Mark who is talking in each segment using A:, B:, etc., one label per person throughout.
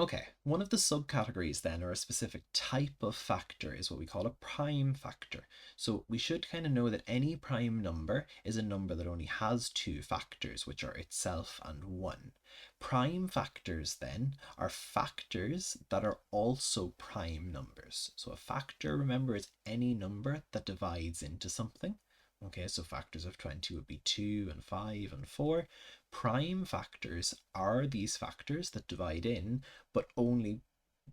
A: Okay, one of the subcategories then, or a specific type of factor, is what we call a prime factor. So we should kind of know that any prime number is a number that only has two factors, which are itself and 1. Prime factors then are factors that are also prime numbers. So a factor, remember, is any number that divides into something. Okay, so factors of 20 would be 2 and 5 and 4. Prime factors are these factors that divide in, but only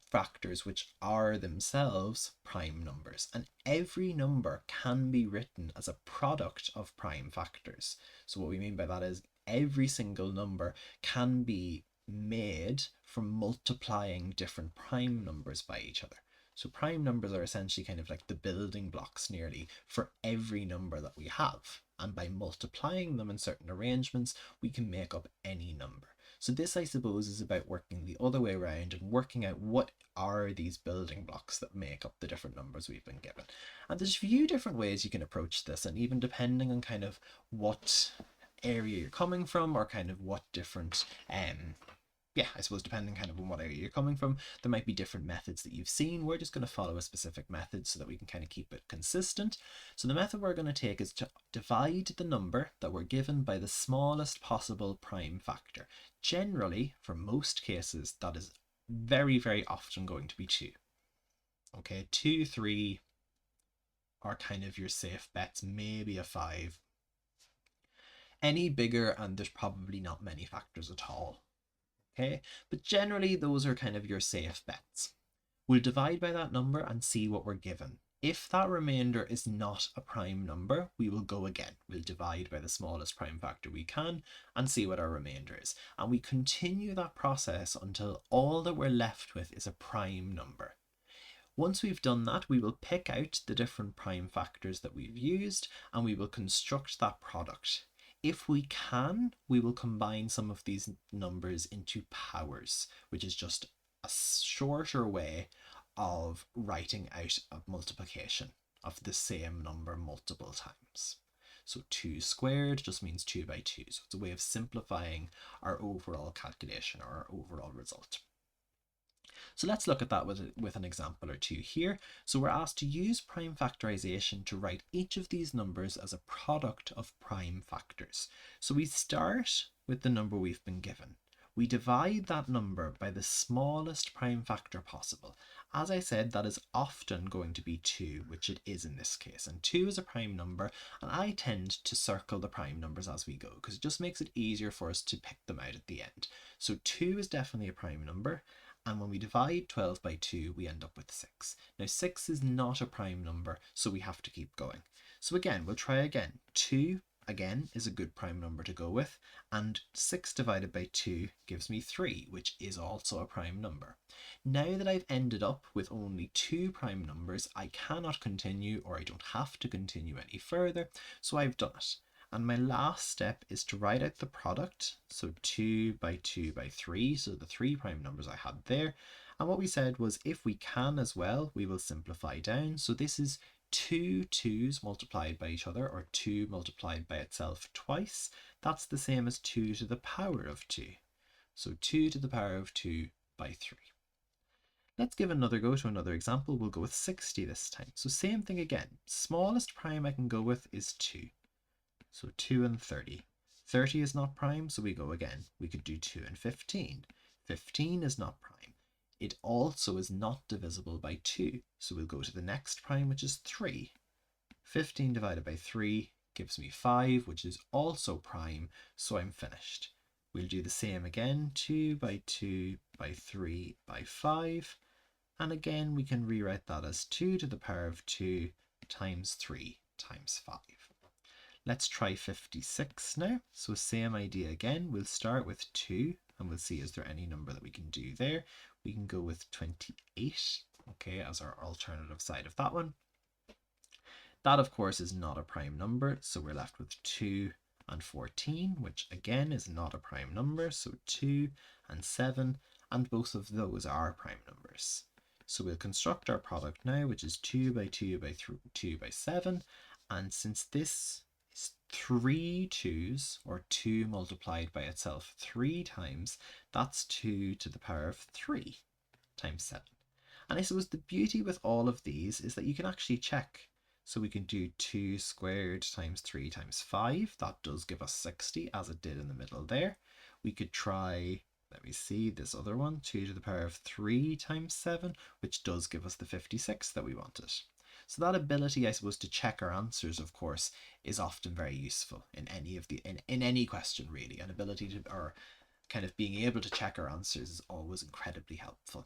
A: factors which are themselves prime numbers. And every number can be written as a product of prime factors. So what we mean by that is every single number can be made from multiplying different prime numbers by each other. So prime numbers are essentially kind of like the building blocks nearly for every number that we have. And by multiplying them in certain arrangements, we can make up any number. So this, I suppose, is about working the other way around and working out what are these building blocks that make up the different numbers we've been given. And there's a few different ways you can approach this, and even depending on kind of what area you're coming from or kind of what different I suppose depending kind of on what area you're coming from, there might be different methods that you've seen. We're just going to follow a specific method so that we can kind of keep it consistent. So the method we're going to take is to divide the number that we're given by the smallest possible prime factor. Generally, for most cases, that is very, very often going to be 2. Okay, 2, 3 are kind of your safe bets, maybe a 5. Any bigger and there's probably not many factors at all. Okay, but generally those are kind of your safe bets. We'll divide by that number and see what we're given. If that remainder is not a prime number, we will go again. We'll divide by the smallest prime factor we can and see what our remainder is. And we continue that process until all that we're left with is a prime number. Once we've done that, we will pick out the different prime factors that we've used and we will construct that product. If we can, we will combine some of these numbers into powers, which is just a shorter way of writing out a multiplication of the same number multiple times. So 2 squared just means 2 by 2. So it's a way of simplifying our overall calculation or our overall result. So let's look at that with an example or two here. So we're asked to use prime factorization to write each of these numbers as a product of prime factors. So we start with the number we've been given. We divide that number by the smallest prime factor possible. As I said, that is often going to be 2, which it is in this case. And 2 is a prime number, and I tend to circle the prime numbers as we go, because it just makes it easier for us to pick them out at the end. So 2 is definitely a prime number. And when we divide 12 by 2, we end up with 6. Now 6 is not a prime number, so we have to keep going. So again, we'll try again. 2, again, is a good prime number to go with, and 6 divided by 2 gives me 3, which is also a prime number. Now that I've ended up with only 2 prime numbers, I cannot continue, or I don't have to continue any further, so I've done it. And my last step is to write out the product, so 2 by 2 by 3, so the 3 prime numbers I had there. And what we said was if we can as well, we will simplify down. So this is 2 2's multiplied by each other, or 2 multiplied by itself twice. That's the same as 2 to the power of 2. So 2 to the power of 2 by 3. Let's give another go to another example. We'll go with 60 this time. So same thing again. Smallest prime I can go with is 2. So 2 and 30. 30 is not prime, so we go again. We could do 2 and 15. 15 is not prime. It also is not divisible by 2, so we'll go to the next prime, which is 3. 15 divided by 3 gives me 5, which is also prime, so I'm finished. We'll do the same again, 2 by 2 by 3 by 5, and again we can rewrite that as 2 to the power of 2 times 3 times 5. Let's try 56 now. So same idea again. We'll start with 2 and we'll see is there any number that we can do there. We can go with 28, okay, as our alternative side of that one. That of course is not a prime number, so we're left with 2 and 14, which again is not a prime number, so 2 and 7, and both of those are prime numbers. So we'll construct our product now, which is 2 by 2 by 2 by 7, and since this is 3 2's, or 2 multiplied by itself 3 times, that's 2 to the power of 3 times 7. And I suppose the beauty with all of these is that you can actually check. So we can do 2 squared times 3 times 5. That does give us 60, as it did in the middle there. We could try, let me see, this other one, 2 to the power of 3 times 7, which does give us the 56 that we wanted. So that ability, I suppose, to check our answers, of course, is often very useful in any question, really. An ability to, or kind of being able to check our answers, is always incredibly helpful.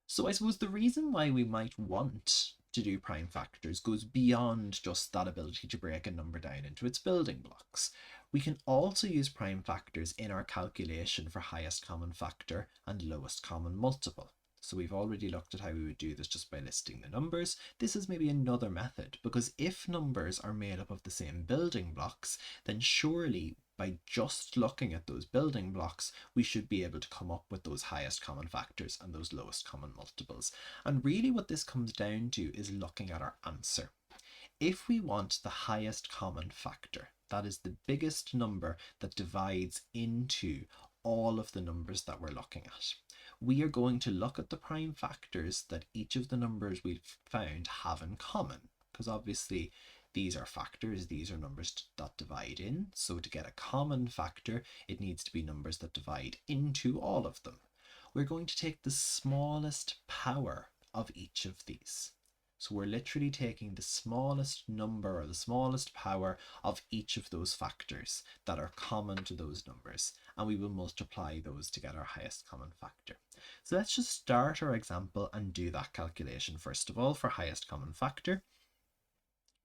A: So I suppose the reason why we might want to do prime factors goes beyond just that ability to break a number down into its building blocks. We can also use prime factors in our calculation for highest common factor and lowest common multiple. So we've already looked at how we would do this just by listing the numbers. This is maybe another method, because if numbers are made up of the same building blocks, then surely by just looking at those building blocks, we should be able to come up with those highest common factors and those lowest common multiples. And really what this comes down to is looking at our answer. If we want the highest common factor, that is the biggest number that divides into all of the numbers that we're looking at, we are going to look at the prime factors that each of the numbers we've found have in common, because obviously these are factors, these are numbers that divide in. So to get a common factor, it needs to be numbers that divide into all of them. We're going to take the smallest power of each of these. So we're literally taking the smallest number or the smallest power of each of those factors that are common to those numbers, and we will multiply those to get our highest common factor. So let's just start our example and do that calculation first of all for highest common factor.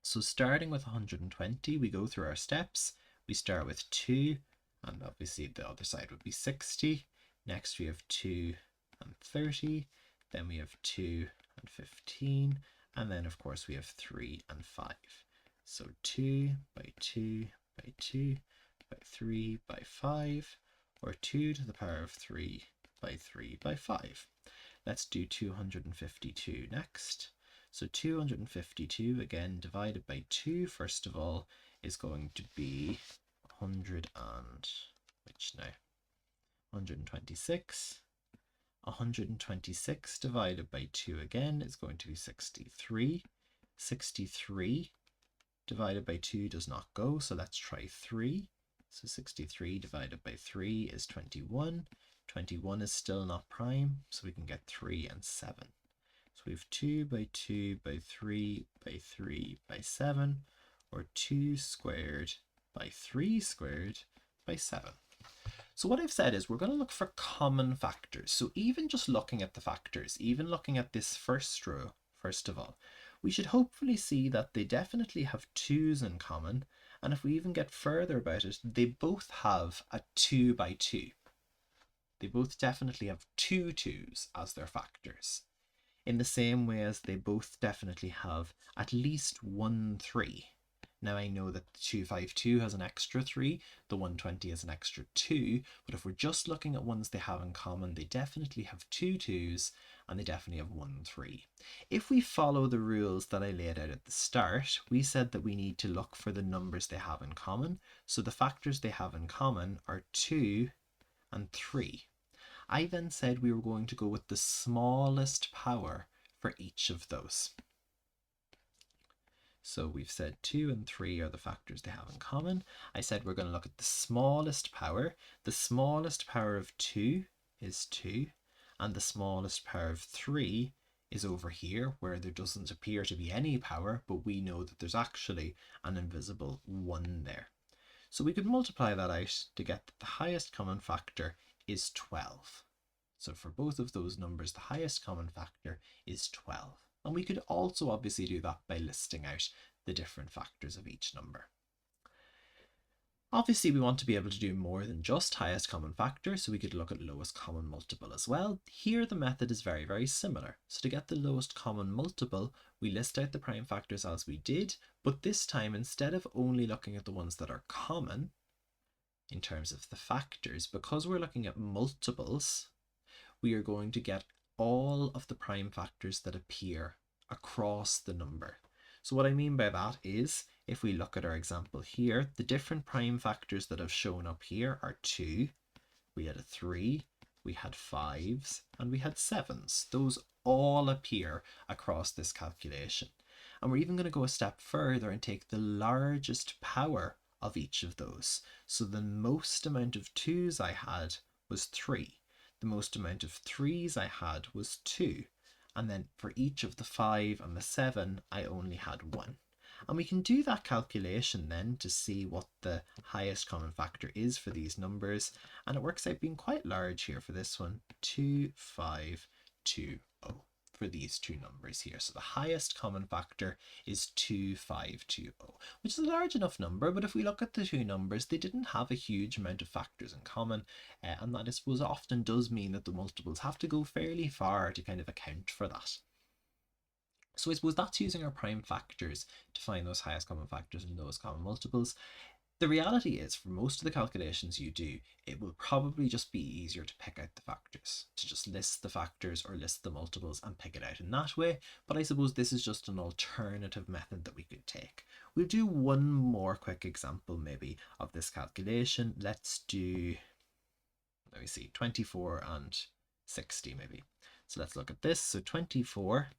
A: So starting with 120, we go through our steps. We start with 2, and obviously the other side would be 60. Next we have 2 and 30. Then we have 2 and 15. And then of course we have 3 and 5. So 2 by 2 by 2 by 3 by 5, or 2 to the power of 3 by 3 by 5. Let's do 252 next. So 252, again, divided by 2, first of all, is going to be 100 and, which now? 126. 126 divided by 2 again is going to be 63. 63 divided by 2 does not go, so let's try 3. So 63 divided by 3 is 21. 21 is still not prime, so we can get 3 and 7. So we have 2 by 2 by 3 by 3 by 7, or 2 squared by 3 squared by 7. So what I've said is we're going to look for common factors. So even just looking at the factors, even looking at this first row, first of all, we should hopefully see that they definitely have 2's in common. And if we even get further about it, they both have a 2 by 2. They both definitely have 2 2's as their factors, in the same way as they both definitely have at least 1 3. Now I know that the 252 has an extra 3, the 120 has an extra 2, but if we're just looking at ones they have in common, they definitely have 2 2's and they definitely have 1 3. If we follow the rules that I laid out at the start, we said that we need to look for the numbers they have in common. So the factors they have in common are 2 and 3. I then said we were going to go with the smallest power for each of those. So we've said 2 and 3 are the factors they have in common. I said we're going to look at the smallest power. The smallest power of 2 is 2, and the smallest power of 3 is over here, where there doesn't appear to be any power, but we know that there's actually an invisible 1 there. So we could multiply that out to get that the highest common factor is 12. So for both of those numbers, the highest common factor is 12. And we could also obviously do that by listing out the different factors of each number. Obviously, we want to be able to do more than just highest common factor, so we could look at lowest common multiple as well. Here, the method is very, very similar. So to get the lowest common multiple, we list out the prime factors as we did, but this time, instead of only looking at the ones that are common in terms of the factors, because we're looking at multiples, we are going to get all of the prime factors that appear across the number. So what I mean by that is, if we look at our example here, the different prime factors that have shown up here are 2, we had a 3, we had 5s, and we had 7s. Those all appear across this calculation. And we're even going to go a step further and take the largest power of each of those. So the most amount of 2s I had was 3. The most amount of 3s I had was 2. And then for each of the 5 and the 7, I only had 1. And we can do that calculation then to see what the highest common factor is for these numbers. And it works out being quite large here for this one, 2520 for these two numbers here. So the highest common factor is 2520, which is a large enough number, but if we look at the two numbers, they didn't have a huge amount of factors in common, and that I suppose often does mean that the multiples have to go fairly far to kind of account for that. So I suppose that's using our prime factors to find those highest common factors and those common multiples. The reality is, for most of the calculations you do, it will probably just be easier to pick out the factors, to just list the factors or list the multiples and pick it out in that way. But I suppose this is just an alternative method that we could take. We'll do one more quick example maybe of this calculation. Let's do, let me see, 24 and 60 maybe. So let's look at this. So 24,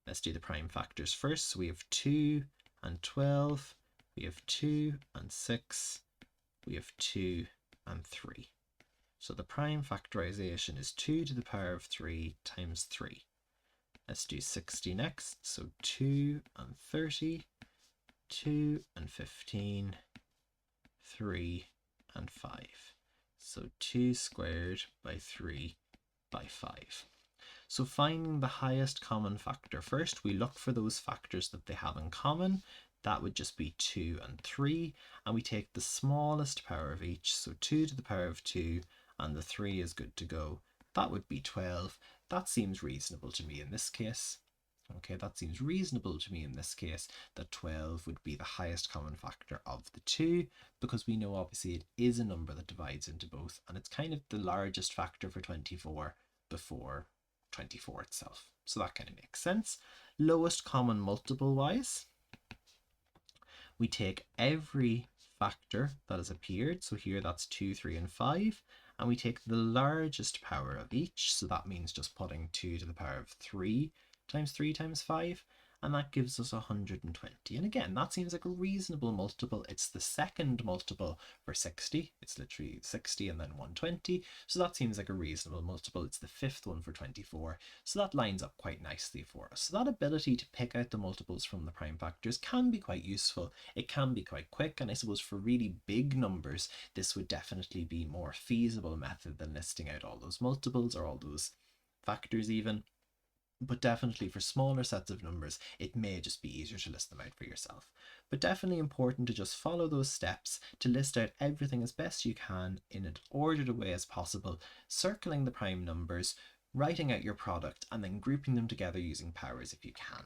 A: let's do the prime factors first. So we have 2 and 12. We have 2 and 6, we have 2 and 3. So the prime factorisation is 2 to the power of 3 times 3. Let's do 60 next. So 2 and 30, 2 and 15, 3 and 5. So 2 squared by 3 by 5. So finding the highest common factor first, we look for those factors that they have in common. That would just be 2 and 3, and we take the smallest power of each, so 2 to the power of 2, and the 3 is good to go. That would be 12. That seems reasonable to me in this case. Okay, that seems reasonable to me in this case, that 12 would be the highest common factor of the two, because we know obviously it is a number that divides into both, and it's kind of the largest factor for 24 before 24 itself. So that kind of makes sense. Lowest common multiple wise, we take every factor that has appeared, so here that's 2, 3 and 5, and we take the largest power of each, so that means just putting 2 to the power of 3 times 5, and that gives us 120. And again, that seems like a reasonable multiple. It's the second multiple for 60. It's literally 60 and then 120. So that seems like a reasonable multiple. It's the fifth one for 24. So that lines up quite nicely for us. So that ability to pick out the multiples from the prime factors can be quite useful. It can be quite quick. And I suppose for really big numbers, this would definitely be a more feasible method than listing out all those multiples or all those factors even. But definitely for smaller sets of numbers, it may just be easier to list them out for yourself. But definitely important to just follow those steps to list out everything as best you can in an ordered way as possible, circling the prime numbers, writing out your product, and then grouping them together using powers if you can.